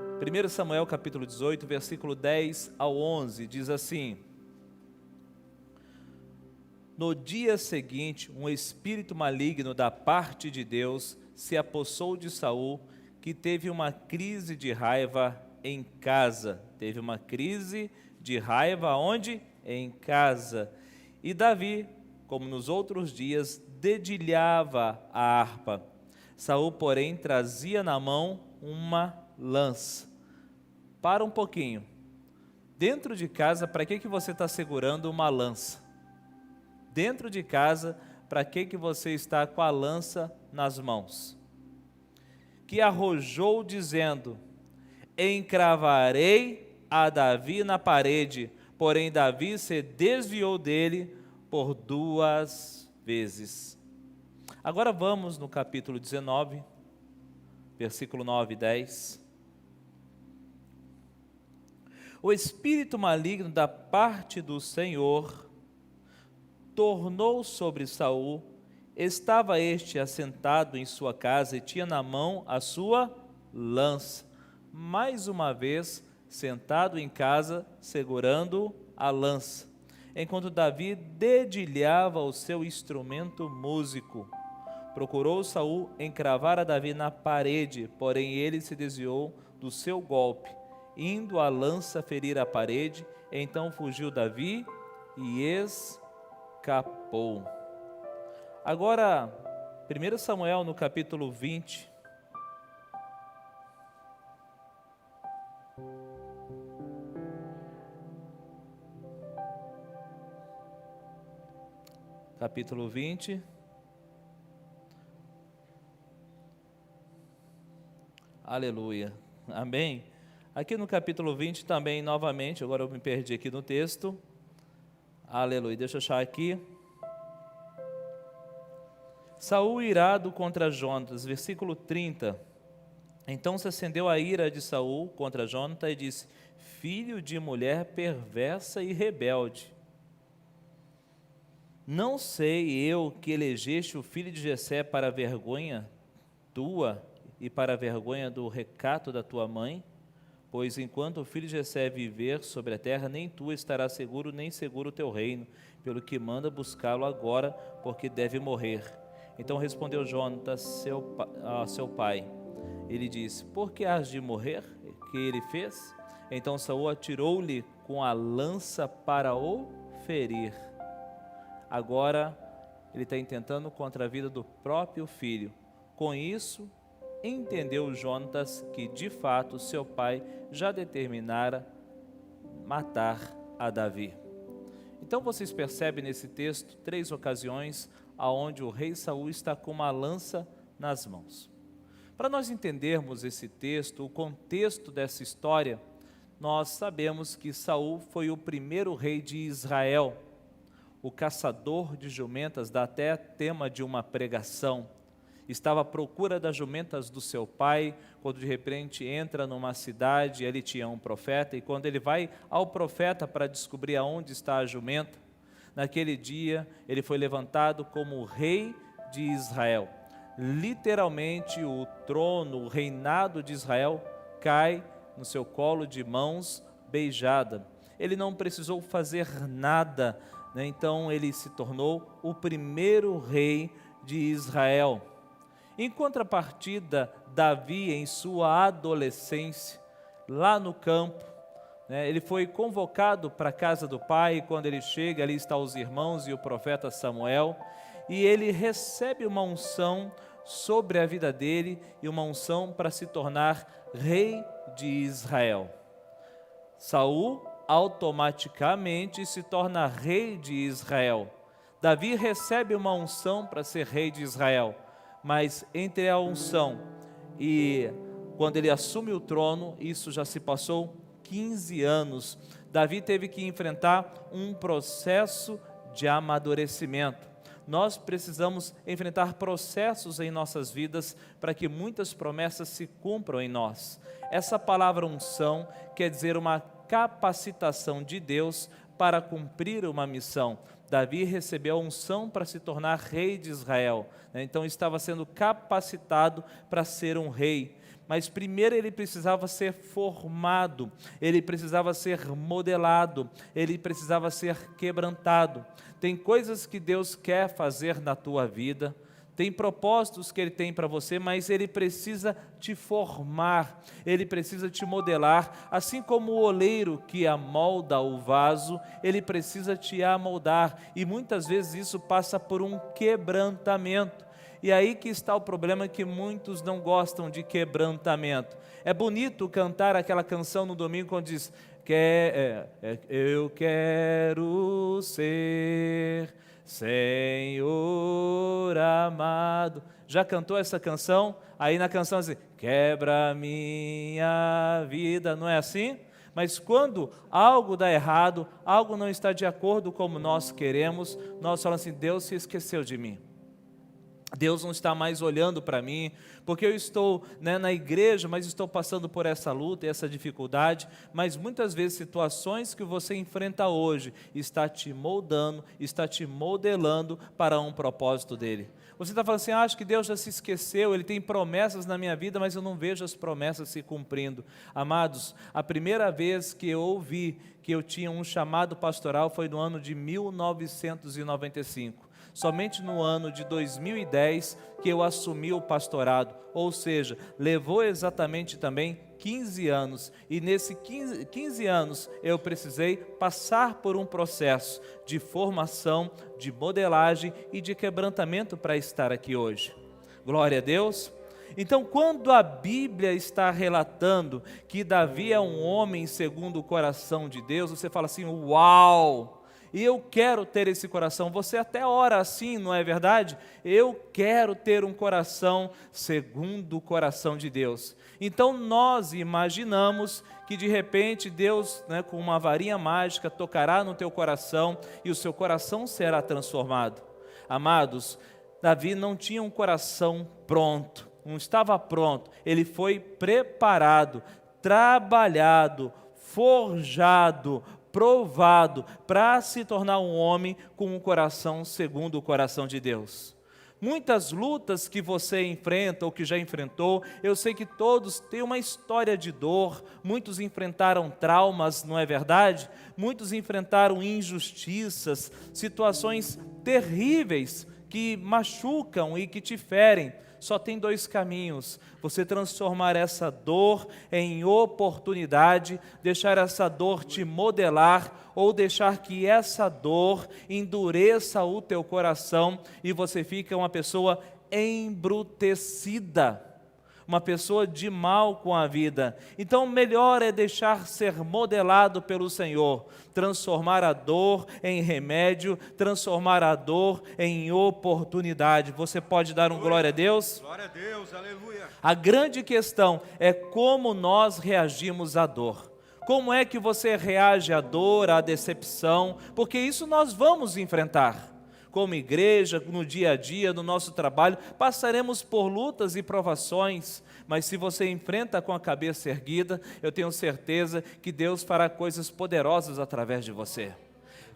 1 Samuel capítulo 18, versículo 10 ao 11, diz assim: No dia seguinte, um espírito maligno da parte de Deus se apossou de Saul, que teve uma crise de raiva em casa. Teve uma crise de raiva onde? Em casa. E Davi, como nos outros dias, dedilhava a harpa. Saul, porém, trazia na mão uma lança. Para um pouquinho. Dentro de casa, para que você está segurando uma lança? Dentro de casa, para que você está com a lança nas mãos? Que arrojou dizendo: encravarei a Davi na parede, porém Davi se desviou dele por 2 vezes. Agora vamos no capítulo 19, versículo 9 e 10. O espírito maligno da parte do Senhor tornou sobre Saul. Estava este assentado em sua casa e tinha na mão a sua lança. Mais uma vez, sentado em casa, segurando a lança, enquanto Davi dedilhava o seu instrumento músico. Procurou Saul encravar a Davi na parede, porém ele se desviou do seu golpe, indo a lança ferir a parede. Então fugiu Davi e escapou. Agora, 1 Samuel no capítulo 20. Capítulo 20. Aleluia. Amém. Aqui no capítulo 20 também, novamente, agora eu me perdi aqui no texto. Aleluia. Deixa eu achar aqui. Saul irado contra Jonatas, versículo 30. Então se acendeu a ira de Saul contra Jonatas e disse: filho de mulher perversa e rebelde, não sei eu que elegeste o filho de Jessé para a vergonha tua e para a vergonha do recato da tua mãe? Pois enquanto o filho de Jessé viver sobre a terra, nem tu estarás seguro, nem seguro o teu reino, pelo que manda buscá-lo agora, porque deve morrer. Então respondeu Jonatas a seu pai. Ele disse: por que has de morrer? Que ele fez? Então Saul atirou-lhe com a lança para o ferir. Agora ele está intentando contra a vida do próprio filho. Com isso, entendeu Jonatas que de fato seu pai já determinara matar a Davi. Então vocês percebem nesse texto 3 ocasiões aonde o rei Saul está com uma lança nas mãos. Para nós entendermos esse texto, o contexto dessa história, nós sabemos que Saul foi o primeiro rei de Israel, o caçador de jumentas, dá até tema de uma pregação. Estava à procura das jumentas do seu pai, quando de repente entra numa cidade, ali tinha um profeta, e quando ele vai ao profeta para descobrir aonde está a jumenta, naquele dia ele foi levantado como rei de Israel. Literalmente o trono, o reinado de Israel cai no seu colo de mãos beijada. Ele não precisou fazer nada, né? Então ele se tornou o primeiro rei de Israel. Em contrapartida, Davi, em sua adolescência, lá no campo, ele foi convocado para a casa do pai, e quando ele chega, ali estão os irmãos e o profeta Samuel, e ele recebe uma unção sobre a vida dele, e uma unção para se tornar rei de Israel. Saul automaticamente se torna rei de Israel. Davi recebe uma unção para ser rei de Israel, mas entre a unção e quando ele assume o trono, isso já se passou 15 anos. Davi teve que enfrentar um processo de amadurecimento. Nós precisamos enfrentar processos em nossas vidas para que muitas promessas se cumpram em nós. Essa palavra unção quer dizer uma capacitação de Deus para cumprir uma missão. Davi recebeu a unção para se tornar rei de Israel, então estava sendo capacitado para ser um rei. mas primeiro ele precisava ser formado, ele precisava ser modelado, ele precisava ser quebrantado. Tem coisas que Deus quer fazer na tua vida, tem propósitos que Ele tem para você, mas Ele precisa te formar, Ele precisa te modelar, assim como o oleiro que amolda o vaso, Ele precisa te amoldar, e muitas vezes isso passa por um quebrantamento. E aí que está o problema, que muitos não gostam de quebrantamento. É bonito cantar aquela canção no domingo quando diz, eu quero ser Senhor amado. Já cantou essa canção? Aí na canção assim, quebra minha vida, não é assim? Mas quando algo dá errado, algo não está de acordo como nós queremos, nós falamos assim, Deus se esqueceu de mim. Deus não está mais olhando para mim, porque eu estou na igreja, mas estou passando por essa luta e essa dificuldade, mas muitas vezes situações que você enfrenta hoje, está te moldando, está te modelando para um propósito dele. Você está falando assim, acho que Deus já se esqueceu, Ele tem promessas na minha vida, mas eu não vejo as promessas se cumprindo. Amados, a primeira vez que eu ouvi que eu tinha um chamado pastoral foi no ano de 1995. Somente no ano de 2010 que eu assumi o pastorado, ou seja, levou exatamente também 15 anos, e nesses 15 anos eu precisei passar por um processo de formação, de modelagem e de quebrantamento para estar aqui hoje. Glória a Deus! Então, quando a Bíblia está relatando que Davi é um homem segundo o coração de Deus, você fala assim, uau! E eu quero ter esse coração. Você até ora assim, não é verdade? Eu quero ter um coração segundo o coração de Deus. Então nós imaginamos que de repente Deus, com uma varinha mágica, tocará no teu coração e o seu coração será transformado. Amados, Davi não tinha um coração pronto, não estava pronto. Ele foi preparado, trabalhado, forjado, provado para se tornar um homem com um coração segundo o coração de Deus. Muitas lutas que você enfrenta ou que já enfrentou, eu sei que todos têm uma história de dor, muitos enfrentaram traumas, não é verdade? Muitos enfrentaram injustiças, situações terríveis que machucam e que te ferem. Só tem dois caminhos, você transformar essa dor em oportunidade, deixar essa dor te modelar, ou deixar que essa dor endureça o teu coração e você fica uma pessoa embrutecida, uma pessoa de mal com a vida. Então melhor é deixar ser modelado pelo Senhor, transformar a dor em remédio, transformar a dor em oportunidade. Você pode dar um glória a Deus? Glória a Deus, aleluia. A grande questão é como nós reagimos à dor. Como é que você reage à dor, à decepção? Porque isso nós vamos enfrentar. Como igreja, no dia a dia, no nosso trabalho, passaremos por lutas e provações, mas se você enfrenta com a cabeça erguida, eu tenho certeza que Deus fará coisas poderosas através de você.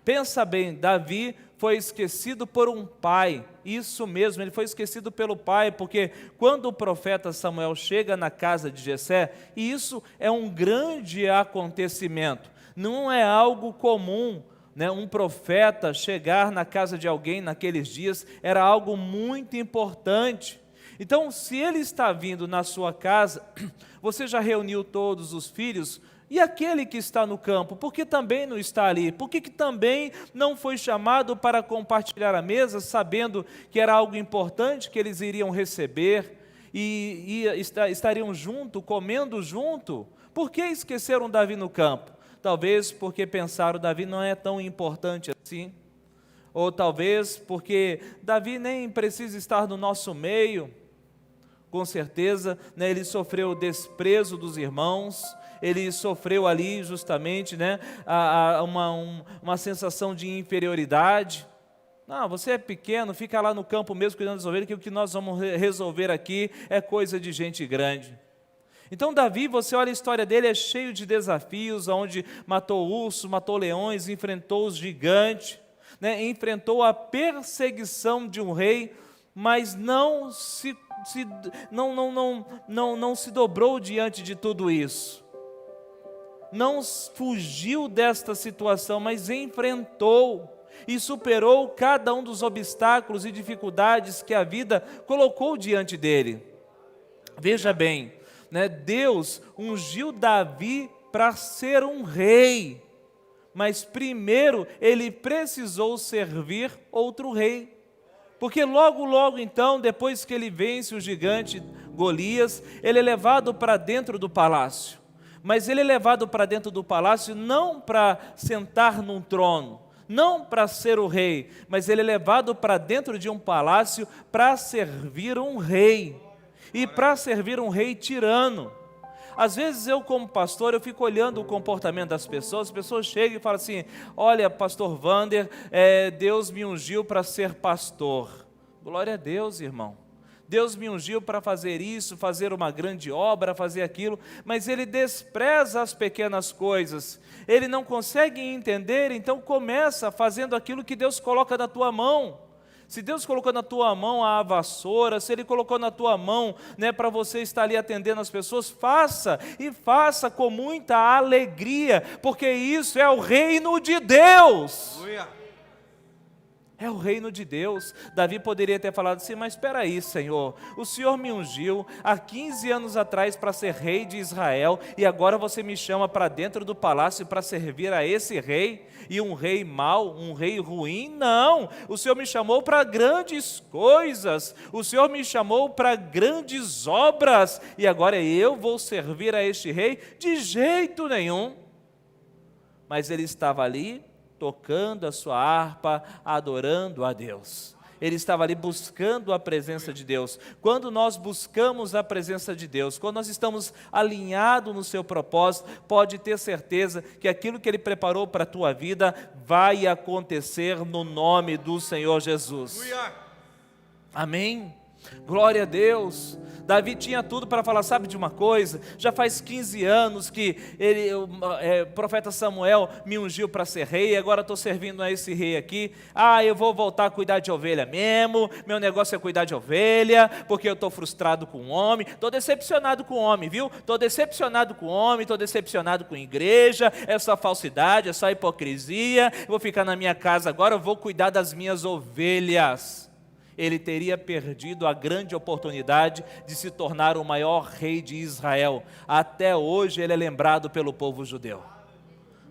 Pensa bem, Davi foi esquecido por um pai, isso mesmo, ele foi esquecido pelo pai, porque quando o profeta Samuel chega na casa de Jessé, e isso é um grande acontecimento, não é algo comum, um profeta chegar na casa de alguém naqueles dias, era algo muito importante. Então, se ele está vindo na sua casa, você já reuniu todos os filhos, e aquele que está no campo, por que também não está ali? Por que também não foi chamado para compartilhar a mesa, sabendo que era algo importante que eles iriam receber, e estariam junto, comendo junto? Por que esqueceram Davi no campo? Talvez porque pensaram, Davi não é tão importante assim, ou talvez porque Davi nem precisa estar no nosso meio. Com certeza, ele sofreu o desprezo dos irmãos, ele sofreu ali justamente uma sensação de inferioridade. Não, você é pequeno, fica lá no campo mesmo cuidando das ovelhas, que o que nós vamos resolver aqui é coisa de gente grande. Então Davi, você olha a história dele, é cheio de desafios, onde matou ursos, matou leões, enfrentou os gigantes, enfrentou a perseguição de um rei, mas não se não se dobrou diante de tudo isso. Não fugiu desta situação, mas enfrentou e superou cada um dos obstáculos e dificuldades que a vida colocou diante dele. Veja bem, né? Deus ungiu Davi para ser um rei, mas primeiro ele precisou servir outro rei. Porque logo então, depois que ele vence o gigante Golias, ele é levado para dentro do palácio. Mas ele é levado para dentro do palácio não para sentar num trono, não para ser o rei, mas ele é levado para dentro de um palácio para servir um rei. E para servir um rei tirano. Às vezes eu, como pastor, eu fico olhando o comportamento das pessoas. As pessoas chegam e falam assim: olha, pastor Wander, Deus me ungiu para ser pastor. Glória a Deus, irmão. Deus me ungiu para fazer isso, fazer uma grande obra, fazer aquilo, mas ele despreza as pequenas coisas. Ele não consegue entender, então começa fazendo aquilo que Deus coloca na tua mão. Se Deus colocou na tua mão a vassoura, se Ele colocou na tua mão, né, para você estar ali atendendo as pessoas, faça, e faça com muita alegria, porque isso é o reino de Deus. É o reino de Deus. Davi poderia ter falado assim: mas espera aí, Senhor, o Senhor me ungiu há 15 anos atrás para ser rei de Israel, e agora você me chama para dentro do palácio para servir a esse rei, e um rei mau, um rei ruim? Não, o Senhor me chamou para grandes coisas, o Senhor me chamou para grandes obras, e agora eu vou servir a este rei? De jeito nenhum. Mas ele estava ali, tocando a sua harpa, adorando a Deus. Ele estava ali buscando a presença de Deus. Quando nós buscamos a presença de Deus, quando nós estamos alinhados no seu propósito, pode ter certeza que aquilo que Ele preparou para a tua vida vai acontecer no nome do Senhor Jesus. Amém? Glória a Deus. Davi tinha tudo para falar: sabe de uma coisa? Já faz 15 anos que o profeta Samuel me ungiu para ser rei, e agora estou servindo a esse rei aqui. Eu vou voltar a cuidar de ovelha mesmo, meu negócio é cuidar de ovelha, porque eu estou frustrado com o homem, estou decepcionado com o homem, viu? Estou decepcionado com o homem, estou decepcionado com a igreja, é só falsidade, é só hipocrisia, eu vou ficar na minha casa agora, eu vou cuidar das minhas ovelhas. Ele teria perdido a grande oportunidade de se tornar o maior rei de Israel. Até hoje ele é lembrado pelo povo judeu.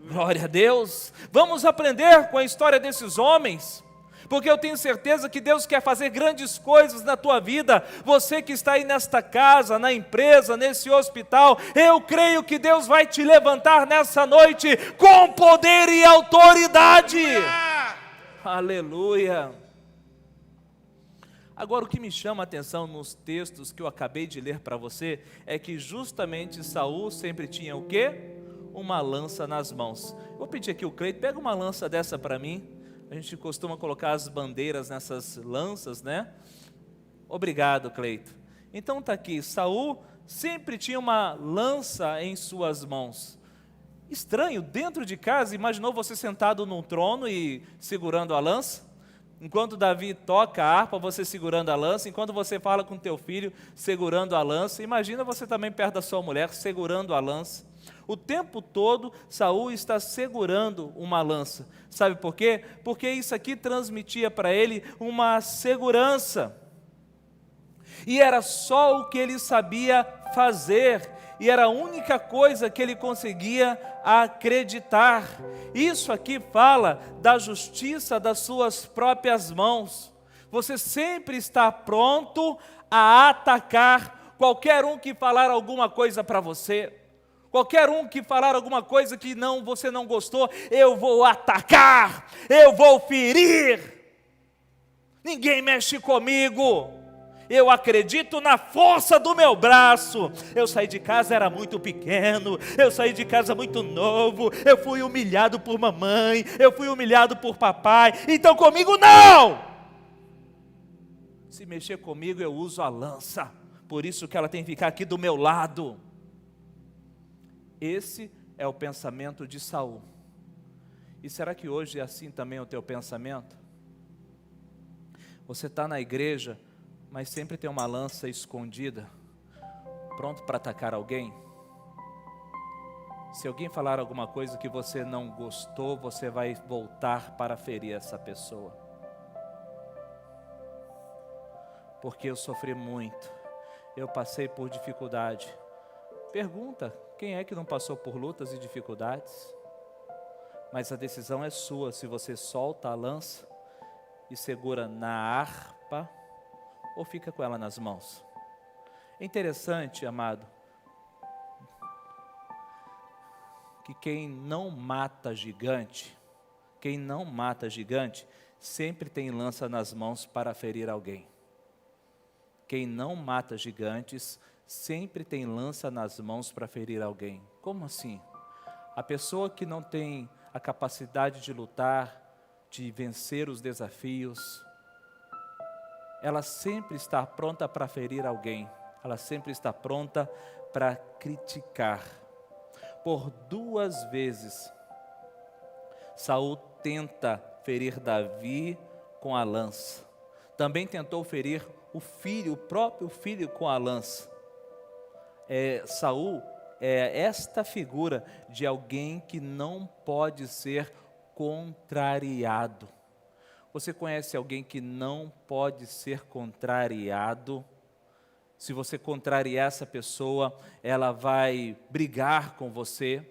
Glória a Deus. Vamos aprender com a história desses homens, porque eu tenho certeza que Deus quer fazer grandes coisas na tua vida. Você que está aí nesta casa, na empresa, nesse hospital, eu creio que Deus vai te levantar nessa noite com poder e autoridade. Aleluia. Agora, o que me chama a atenção nos textos que eu acabei de ler para você é que justamente Saul sempre tinha o quê? Uma lança nas mãos. Vou pedir aqui o Cleito, pega uma lança dessa para mim. A gente costuma colocar as bandeiras nessas lanças, né? Obrigado, Cleito. Então está aqui, Saul sempre tinha uma lança em suas mãos. Estranho, dentro de casa, imaginou você sentado num trono e segurando a lança? Enquanto Davi toca a harpa, você segurando a lança. Enquanto você fala com teu filho, segurando a lança. Imagina você também perto da sua mulher, segurando a lança. O tempo todo, Saul está segurando uma lança. Sabe por quê? Porque isso aqui transmitia para ele uma segurança. E era só o que ele sabia fazer. E era a única coisa que ele conseguia acreditar. Isso aqui fala da justiça das suas próprias mãos. Você sempre está pronto a atacar qualquer um que falar alguma coisa para você. Qualquer um que falar alguma coisa que você não gostou, eu vou atacar, eu vou ferir. Ninguém mexe comigo. Eu acredito na força do meu braço. Eu saí de casa, era muito pequeno. Eu saí de casa muito novo. Eu fui humilhado por mamãe. Eu fui humilhado por papai. Então comigo não! Se mexer comigo, eu uso a lança. Por isso que ela tem que ficar aqui do meu lado. Esse é o pensamento de Saul. E será que hoje é assim também o teu pensamento? Você está na igreja, mas sempre tem uma lança escondida, pronto para atacar alguém. Se alguém falar alguma coisa que você não gostou, você vai voltar para ferir essa pessoa. Porque eu sofri muito, eu passei por dificuldade. Pergunta, quem é que não passou por lutas e dificuldades? Mas a decisão é sua, se você solta a lança e segura na harpa, ou fica com ela nas mãos. É interessante, amado, que quem não mata gigante, sempre tem lança nas mãos para ferir alguém. Quem não mata gigantes, sempre tem lança nas mãos para ferir alguém. Como assim? A pessoa que não tem a capacidade de lutar, de vencer os desafios, ela sempre está pronta para ferir alguém. Ela sempre está pronta para criticar. Por 2 vezes, Saul tenta ferir Davi com a lança. Também tentou ferir o próprio filho com a lança. Saul é esta figura de alguém que não pode ser contrariado. Você conhece alguém que não pode ser contrariado? Se você contrariar essa pessoa, ela vai brigar com você.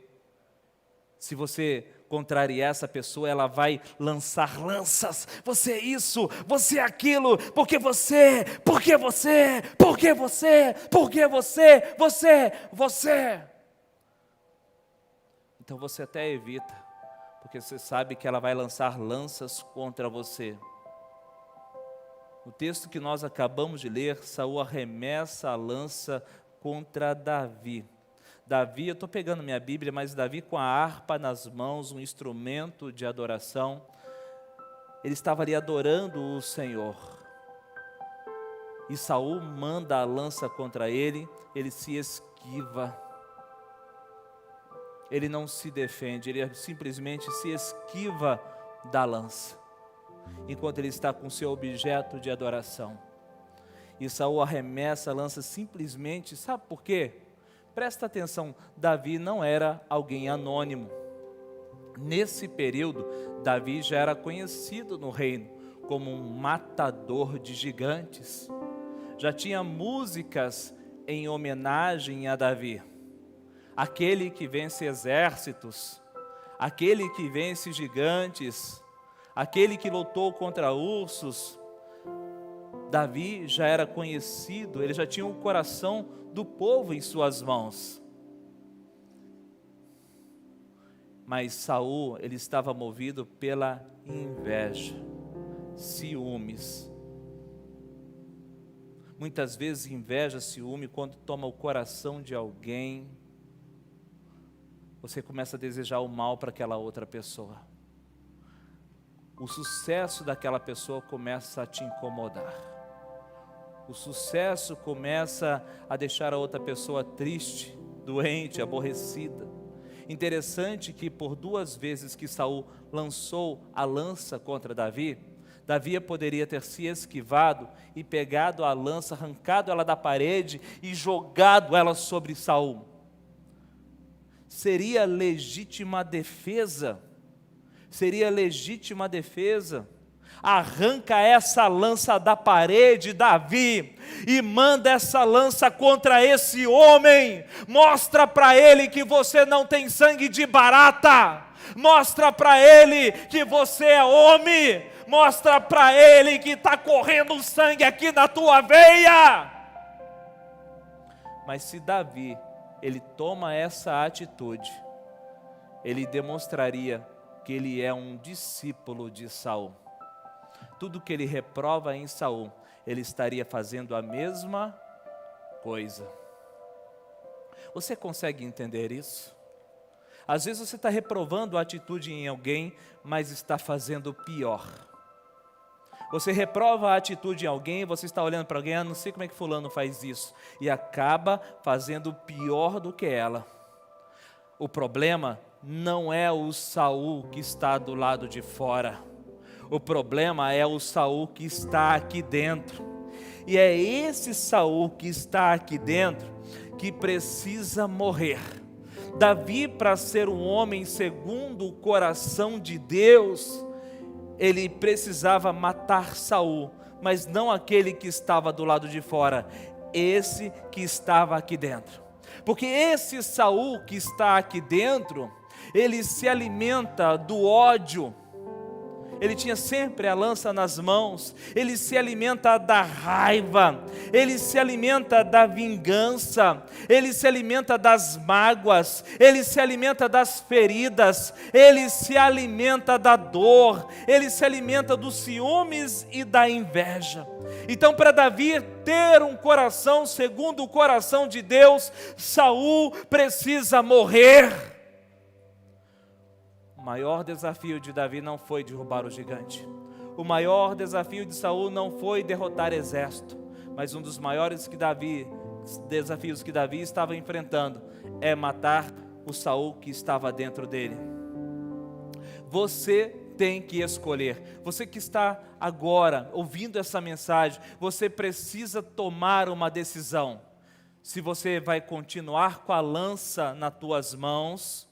Se você contrariar essa pessoa, ela vai lançar lanças. Você é isso, você é aquilo, porque você. Então você até evita, porque você sabe que ela vai lançar lanças contra você. No texto que nós acabamos de ler, Saul arremessa a lança contra Davi. Davi, eu estou pegando minha Bíblia, mas Davi com a harpa nas mãos, um instrumento de adoração, ele estava ali adorando o Senhor. E Saul manda a lança contra ele, ele se esquiva. Ele não se defende, ele simplesmente se esquiva da lança, enquanto ele está com seu objeto de adoração. E Saul arremessa a lança simplesmente, sabe por quê? Presta atenção, Davi não era alguém anônimo. Nesse período, Davi já era conhecido no reino como um matador de gigantes. Já tinha músicas em homenagem a Davi. Aquele que vence exércitos, aquele que vence gigantes, aquele que lutou contra ursos. Davi já era conhecido, ele já tinha o coração do povo em suas mãos. Mas Saul, ele estava movido pela inveja, ciúmes. Muitas vezes inveja, ciúme, quando toma o coração de alguém, você começa a desejar o mal para aquela outra pessoa. O sucesso daquela pessoa começa a te incomodar. O sucesso começa a deixar a outra pessoa triste, doente, aborrecida. Interessante que por 2 vezes que Saul lançou a lança contra Davi, Davi poderia ter se esquivado e pegado a lança, arrancado ela da parede e jogado ela sobre Saul. Seria legítima defesa. Arranca essa lança da parede, Davi, e manda essa lança contra esse homem. Mostra para ele que você não tem sangue de barata. Mostra para ele que você é homem. Mostra para ele que está correndo sangue aqui na tua veia. Mas se Davi, ele toma essa atitude, ele demonstraria que ele é um discípulo de Saul. Tudo que ele reprova em Saul, ele estaria fazendo a mesma coisa. Você consegue entender isso? Às vezes você está reprovando a atitude em alguém, mas está fazendo pior. Você reprova a atitude em alguém, você está olhando para alguém, não sei como é que fulano faz isso, e acaba fazendo pior do que ela. O problema não é o Saul que está do lado de fora. O problema é o Saul que está aqui dentro. E é esse Saul que está aqui dentro que precisa morrer. Davi, para ser um homem segundo o coração de Deus, ele precisava matar Saul, mas não aquele que estava do lado de fora, esse que estava aqui dentro. Porque esse Saul que está aqui dentro, ele se alimenta do ódio. Ele tinha sempre a lança nas mãos, ele se alimenta da raiva, ele se alimenta da vingança, ele se alimenta das mágoas, ele se alimenta das feridas, ele se alimenta da dor, ele se alimenta dos ciúmes e da inveja. Então, para Davi ter um coração segundo o coração de Deus, Saul precisa morrer. O maior desafio de Davi não foi derrubar o gigante. O maior desafio de Saul não foi derrotar exército. Mas um dos maiores desafios que Davi estava enfrentando é matar o Saul que estava dentro dele. Você tem que escolher. Você que está agora ouvindo essa mensagem, você precisa tomar uma decisão. Se você vai continuar com a lança nas tuas mãos,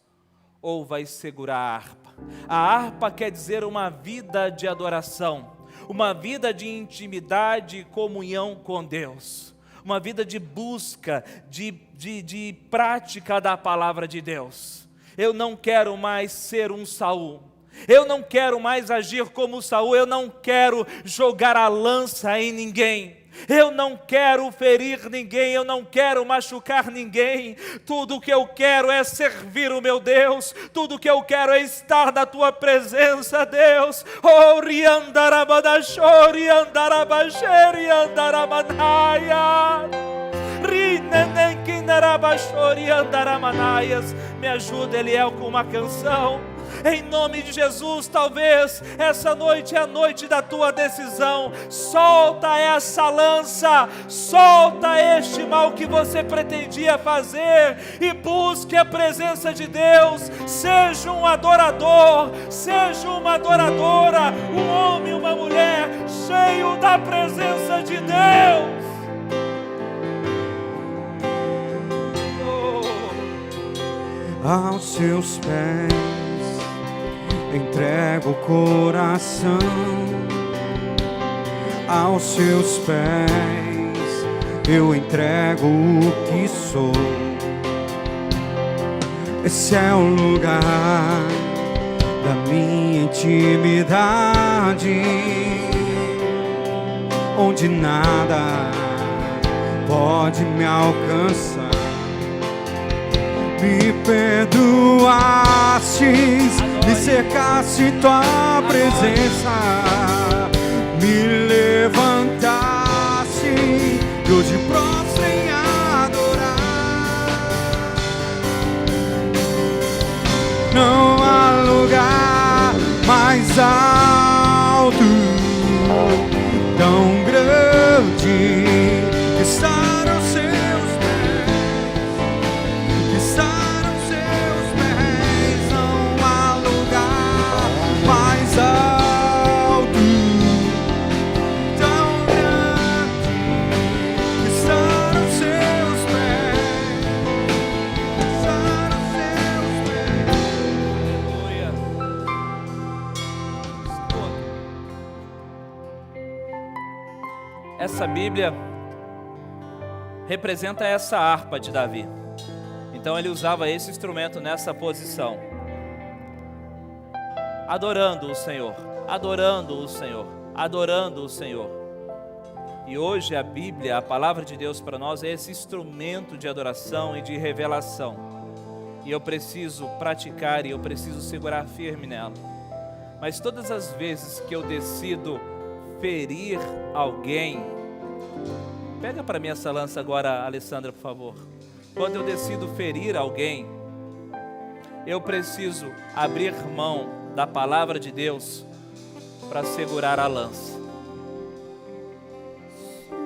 ou vai segurar a harpa. A harpa quer dizer uma vida de adoração, uma vida de intimidade e comunhão com Deus, uma vida de busca, de prática da palavra de Deus. Eu não quero mais ser um Saul, eu não quero mais agir como Saul, eu não quero jogar a lança em ninguém. Eu não quero ferir ninguém, eu não quero machucar ninguém. Tudo o que eu quero é servir o meu Deus. Tudo o que eu quero é estar na tua presença, Deus. Oh, riandarabadashori, andarabasheri, andaramanaya. Rinenenkindarabashori, andaramanaias. Me ajuda, Eliel, com uma canção. Em nome de Jesus, talvez essa noite é a noite da tua decisão. Solta essa lança, solta este mal que você pretendia fazer e busque a presença de Deus. Seja um adorador, seja uma adoradora, um homem, uma mulher cheio da presença de Deus. Aos seus pés entrego o coração, aos seus pés eu entrego o que sou. Esse é o lugar da minha intimidade, onde nada pode me alcançar. Me perdoastes, me cercaste tua presença, me levantaste e hoje prostro em adorar. Não há lugar mais alto, tão grande, que estar aos seus pés, que estar aos seus pés. Não há lugar mais alto, tão grande, que estar aos seus pés, que estar aos seus pés. Essa Bíblia representa essa harpa de Davi. Então ele usava esse instrumento nessa posição, adorando o Senhor, adorando o Senhor, adorando o Senhor. E hoje a Bíblia, a palavra de Deus para nós, é esse instrumento de adoração e de revelação. E eu preciso praticar e eu preciso segurar firme nela. Mas todas as vezes que eu decido ferir alguém, pega para mim essa lança agora, Alessandra, por favor. Quando eu decido ferir alguém, eu preciso abrir mão da palavra de Deus para segurar a lança.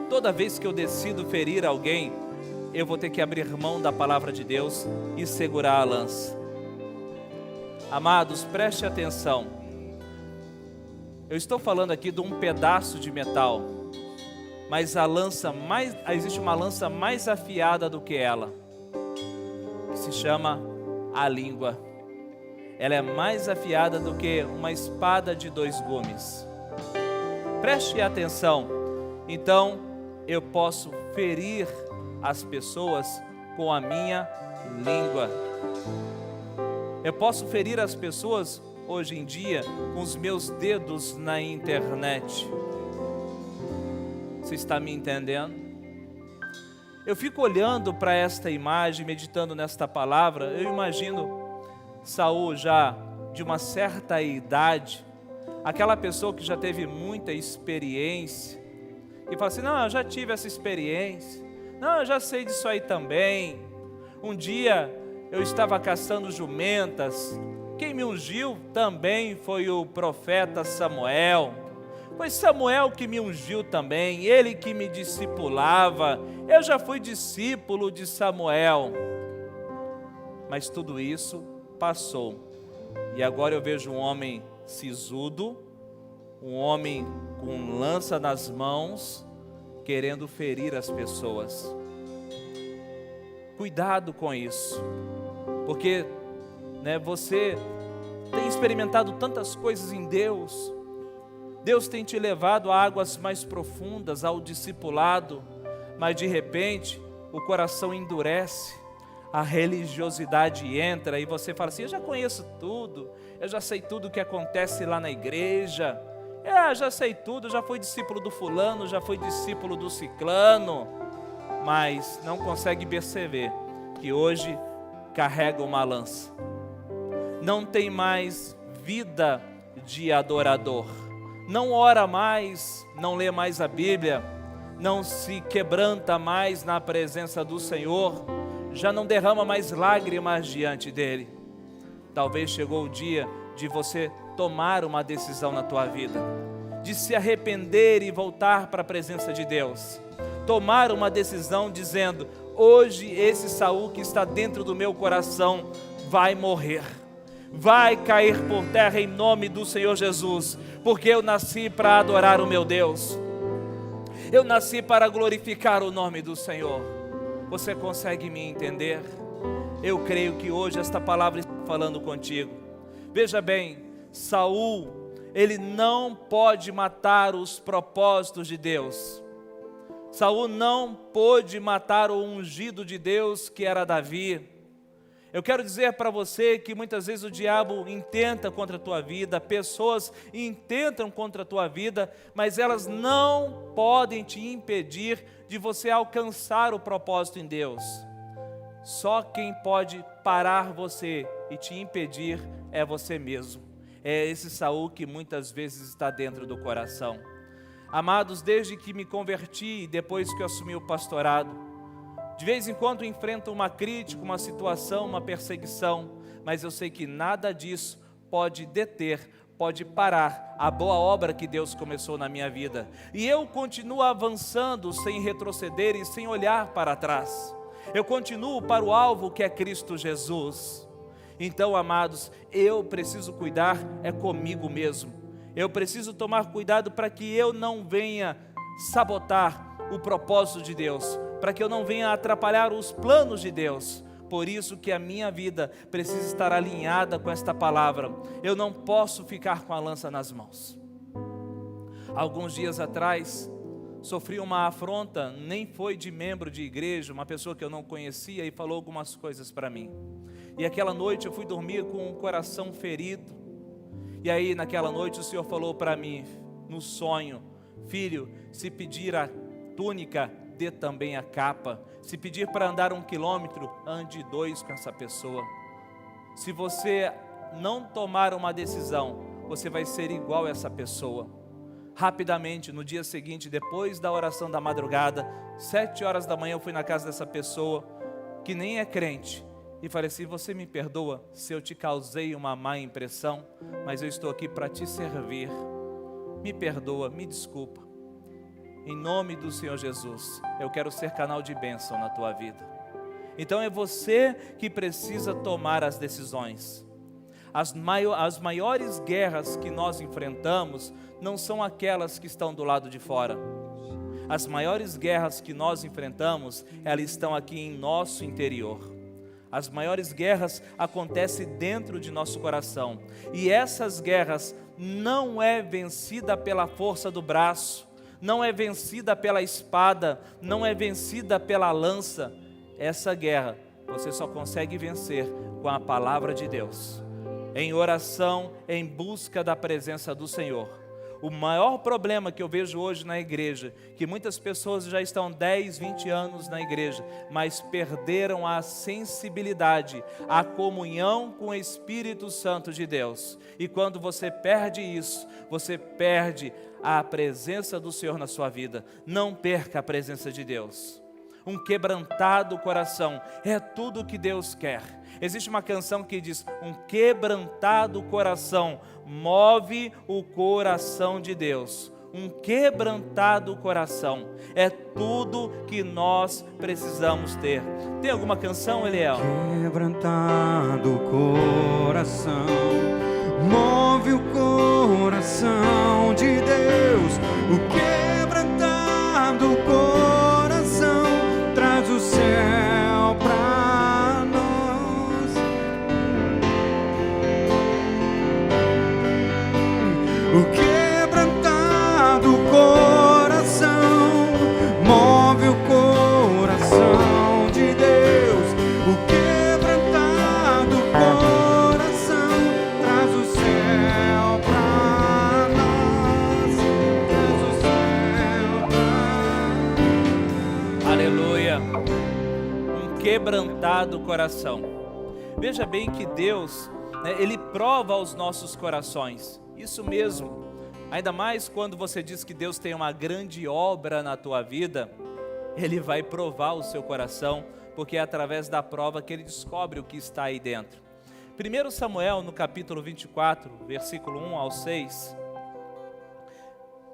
Toda vez que eu decido ferir alguém, eu vou ter que abrir mão da palavra de Deus e segurar a lança. Amados, preste atenção. Eu estou falando aqui de um pedaço de metal, mas existe uma lança mais afiada do que ela, que se chama a língua. Ela é mais afiada do que uma espada de 2 gumes. Preste atenção. Então, eu posso ferir as pessoas com a minha língua. Eu posso ferir as pessoas hoje em dia com os meus dedos na internet. Você está me entendendo? Eu fico olhando para esta imagem, meditando nesta palavra. Eu imagino Saul já de uma certa idade, aquela pessoa que já teve muita experiência, e fala assim: não, eu já tive essa experiência, não, eu já sei disso aí também. Um dia eu estava caçando jumentas, quem me ungiu também foi o profeta Samuel. Foi Samuel que me ungiu também, ele que me discipulava, eu já fui discípulo de Samuel. Mas tudo isso passou, e agora eu vejo um homem sisudo, um homem com lança nas mãos, querendo ferir as pessoas. Cuidado com isso, porque você tem experimentado tantas coisas em Deus. Deus tem te levado a águas mais profundas, ao discipulado, mas de repente o coração endurece, a religiosidade entra e você fala assim: eu já conheço tudo, eu já sei tudo o que acontece lá na igreja, já sei tudo, já fui discípulo do fulano, já fui discípulo do ciclano, mas não consegue perceber que hoje carrega uma lança. Não tem mais vida de adorador, não ora mais, não lê mais a Bíblia, não se quebranta mais na presença do Senhor, já não derrama mais lágrimas diante dele. Talvez chegou o dia de você tomar uma decisão na tua vida, de se arrepender e voltar para a presença de Deus. Tomar uma decisão dizendo: hoje esse Saul que está dentro do meu coração vai morrer, vai cair por terra em nome do Senhor Jesus, porque eu nasci para adorar o meu Deus, eu nasci para glorificar o nome do Senhor. Você consegue me entender? Eu creio que hoje esta palavra está falando contigo. Veja bem, Saul, ele não pode matar os propósitos de Deus. Saul não pôde matar o ungido de Deus, que era Davi. Eu quero dizer para você que muitas vezes o diabo intenta contra a tua vida, pessoas intentam contra a tua vida, mas elas não podem te impedir de você alcançar o propósito em Deus. Só quem pode parar você e te impedir é você mesmo. É esse Saul que muitas vezes está dentro do coração. Amados, desde que me converti e depois que eu assumi o pastorado, de vez em quando enfrento uma crítica, uma situação, uma perseguição, mas eu sei que nada disso pode deter, pode parar a boa obra que Deus começou na minha vida. E eu continuo avançando sem retroceder e sem olhar para trás. Eu continuo para o alvo que é Cristo Jesus. Então, amados, eu preciso cuidar comigo mesmo. Eu preciso tomar cuidado para que eu não venha sabotar o propósito de Deus, para que eu não venha atrapalhar os planos de Deus. Por isso que a minha vida precisa estar alinhada com esta palavra. Eu não posso ficar com a lança nas mãos. Alguns dias atrás, sofri uma afronta, nem foi de membro de igreja, uma pessoa que eu não conhecia e falou algumas coisas para mim. E aquela noite eu fui dormir com o coração ferido. E aí naquela noite o Senhor falou para mim, no sonho: filho, se pedir a túnica, dê também a capa. Se pedir para andar 1 quilômetro, ande 2 com essa pessoa. Se você não tomar uma decisão, você vai ser igual a essa pessoa. Rapidamente, no dia seguinte, depois da oração da madrugada, 7 horas da manhã, eu fui na casa dessa pessoa, que nem é crente, e falei assim: você me perdoa se eu te causei uma má impressão, mas eu estou aqui para te servir. Me perdoa, me desculpa. Em nome do Senhor Jesus, eu quero ser canal de bênção na tua vida. Então é você que precisa tomar as decisões. As maiores guerras que nós enfrentamos não são aquelas que estão do lado de fora. As maiores guerras que nós enfrentamos, elas estão aqui em nosso interior. As maiores guerras acontecem dentro de nosso coração. E essas guerras não é vencida pela força do braço, não é vencida pela espada, não é vencida pela lança. Essa guerra você só consegue vencer com a palavra de Deus, em oração, em busca da presença do Senhor. O maior problema que eu vejo hoje na igreja, que muitas pessoas já estão 10, 20 anos na igreja, mas perderam a sensibilidade, a comunhão com o Espírito Santo de Deus. E quando você perde isso, você perde a presença do Senhor na sua vida. Não perca a presença de Deus. Um quebrantado coração é tudo o que Deus quer. Existe uma canção que diz: um quebrantado coração move o coração de Deus. Um quebrantado coração é tudo que nós precisamos ter. Tem alguma canção, Eliel? Quebrantado coração move o coração de Deus. O quebrantado coração traz o céu pra nós. O quebrantado coração move o coração de Deus. O quebrantado coração traz o céu pra nós. Traz o céu pra nós. Aleluia. Um quebrantado coração. Veja bem que Deus, Ele prova os nossos corações. Isso mesmo. Ainda mais quando você diz que Deus tem uma grande obra na tua vida, Ele vai provar o seu coração, porque é através da prova que Ele descobre o que está aí dentro. 1 Samuel, no capítulo 24, versículo 1 ao 6.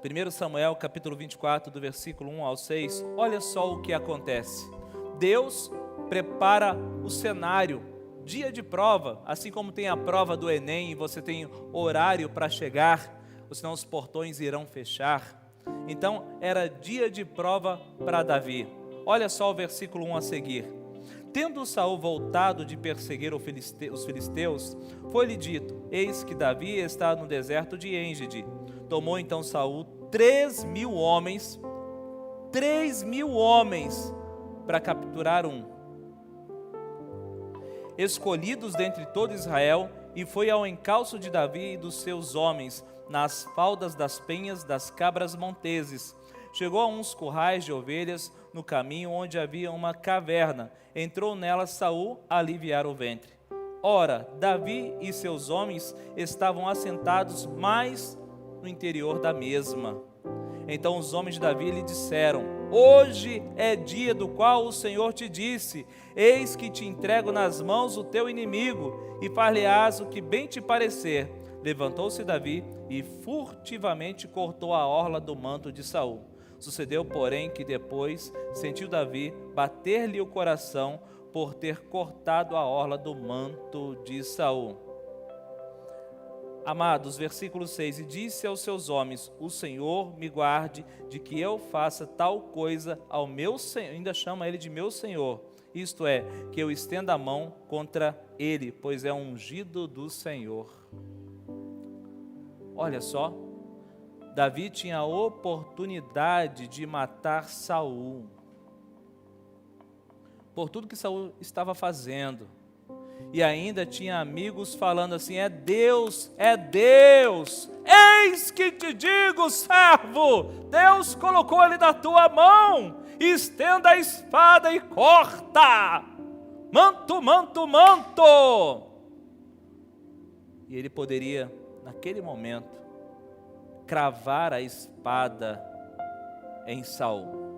1 Samuel, capítulo 24, do versículo 1 ao 6. Olha só o que acontece. Deus prepara o cenário, dia de prova, assim como tem a prova do Enem, e você tem horário para chegar, senão os portões irão fechar. Então era dia de prova para Davi. Olha só o versículo 1 a seguir. Tendo Saul voltado de perseguir os filisteus, foi-lhe dito: eis que Davi está no deserto de Engedi. Tomou então Saul 3.000 homens para capturar escolhidos dentre todo Israel, e foi ao encalço de Davi e dos seus homens, nas faldas das penhas das cabras monteses. Chegou a uns currais de ovelhas no caminho, onde havia uma caverna. Entrou nela Saul a aliviar o ventre. Ora, Davi e seus homens estavam assentados mais no interior da mesma. Então os homens de Davi lhe disseram: hoje é dia do qual o Senhor te disse: eis que te entrego nas mãos o teu inimigo, e far-lhe-ás o que bem te parecer. Levantou-se Davi e furtivamente cortou a orla do manto de Saul. Sucedeu, porém, que depois sentiu Davi bater-lhe o coração por ter cortado a orla do manto de Saul. Amados, versículo 6, e disse aos seus homens: o Senhor me guarde de que eu faça tal coisa ao meu Senhor, ainda chama ele de meu Senhor, isto é, que eu estenda a mão contra ele, pois é ungido do Senhor. Olha só, Davi tinha a oportunidade de matar Saul, por tudo que Saul estava fazendo. E ainda tinha amigos falando assim: é Deus, eis que te digo, servo, Deus colocou ele na tua mão, estenda a espada e corta, manto, manto, manto. E ele poderia, naquele momento, cravar a espada em Saul.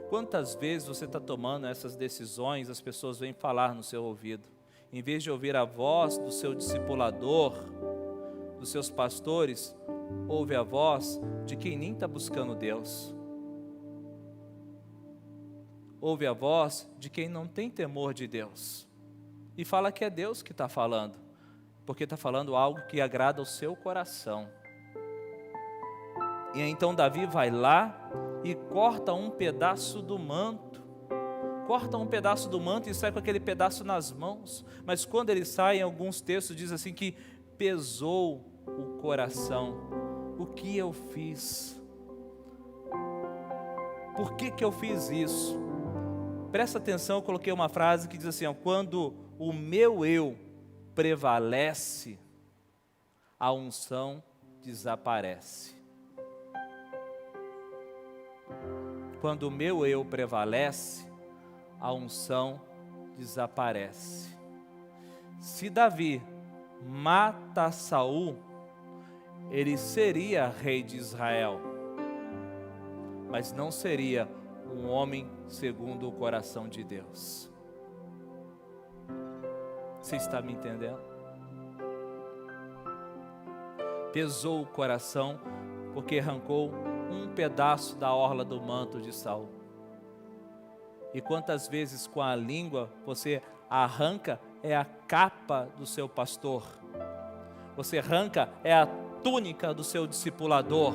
Quantas vezes você está tomando essas decisões, as pessoas vêm falar no seu ouvido, em vez de ouvir a voz do seu discipulador, dos seus pastores, ouve a voz de quem nem está buscando Deus. Ouve a voz de quem não tem temor de Deus. E fala que é Deus que está falando, porque está falando algo que agrada ao seu coração. E então Davi vai lá e corta um pedaço do manto. Corta um pedaço do manto e sai com aquele pedaço nas mãos. Mas quando ele sai, em alguns textos diz assim que pesou o coração. O que eu fiz? Por que eu fiz isso? Presta atenção, eu coloquei uma frase que diz assim, ó, quando o meu eu prevalece, a unção desaparece. Quando o meu eu prevalece, a unção desaparece. Se Davi mata Saul, ele seria rei de Israel, mas não seria um homem segundo o coração de Deus. Você está me entendendo? Pesou o coração porque arrancou um pedaço da orla do manto de Saul. E quantas vezes com a língua você arranca é a capa do seu pastor, você arranca é a túnica do seu discipulador,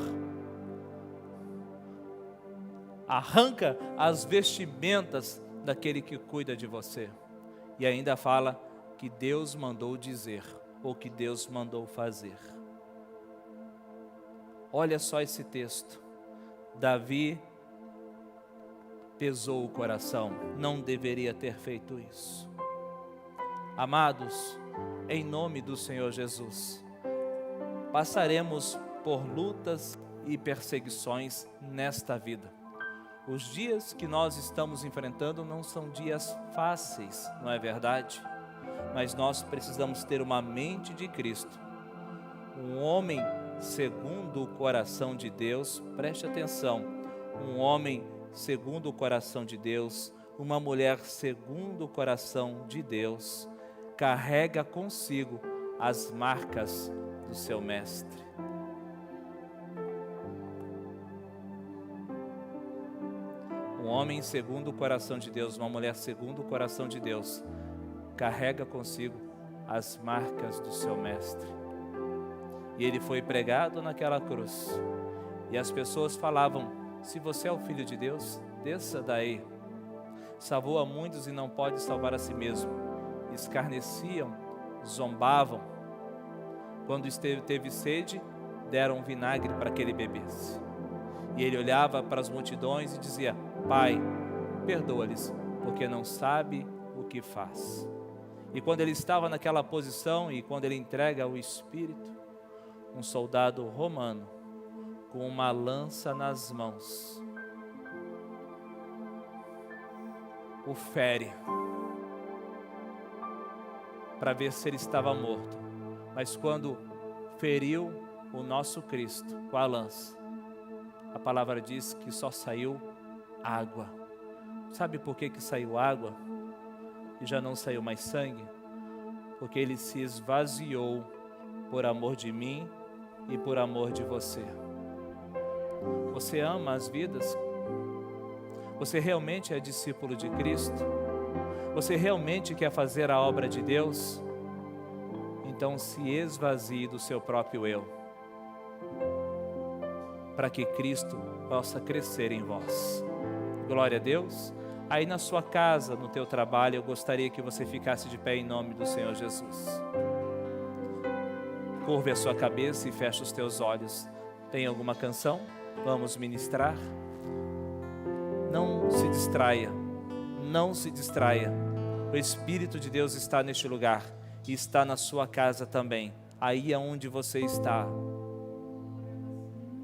arranca as vestimentas daquele que cuida de você, e ainda fala que Deus mandou dizer, ou que Deus mandou fazer. Olha só esse texto, Davi pesou o coração, não deveria ter feito isso. Amados, em nome do Senhor Jesus, passaremos por lutas e perseguições nesta vida. Os dias que nós estamos enfrentando não são dias fáceis, não é verdade? Mas nós precisamos ter uma mente de Cristo, um homem segundo o coração de Deus, preste atenção, um homem segundo o coração de Deus, uma mulher segundo o coração de Deus, carrega consigo as marcas do seu mestre. Um homem segundo o coração de Deus, uma mulher segundo o coração de Deus, carrega consigo as marcas do seu mestre. E ele foi pregado naquela cruz. E as pessoas falavam, se você é o Filho de Deus, desça daí. Salvou a muitos e não pode salvar a si mesmo. Escarneciam, zombavam. Quando teve sede, deram vinagre para que ele bebesse. E ele olhava para as multidões e dizia, Pai, perdoa-lhes, porque não sabe o que faz. E quando ele estava naquela posição e quando ele entrega o Espírito, um soldado romano com uma lança nas mãos o fere para ver se ele estava morto. Mas quando feriu o nosso Cristo com a lança, a palavra diz que só saiu água. Sabe por que saiu água e já não saiu mais sangue? Porque ele se esvaziou por amor de mim e por amor de você. Você ama as vidas? Você realmente é discípulo de Cristo? Você realmente quer fazer a obra de Deus? Então se esvazie do seu próprio eu, para que Cristo possa crescer em vós. Glória a Deus. Aí na sua casa, no teu trabalho, eu gostaria que você ficasse de pé em nome do Senhor Jesus. Curve a sua cabeça e feche os teus olhos. Tem alguma canção? Vamos ministrar? Não se distraia, não se distraia. O Espírito de Deus está neste lugar e está na sua casa também, aí aonde você está.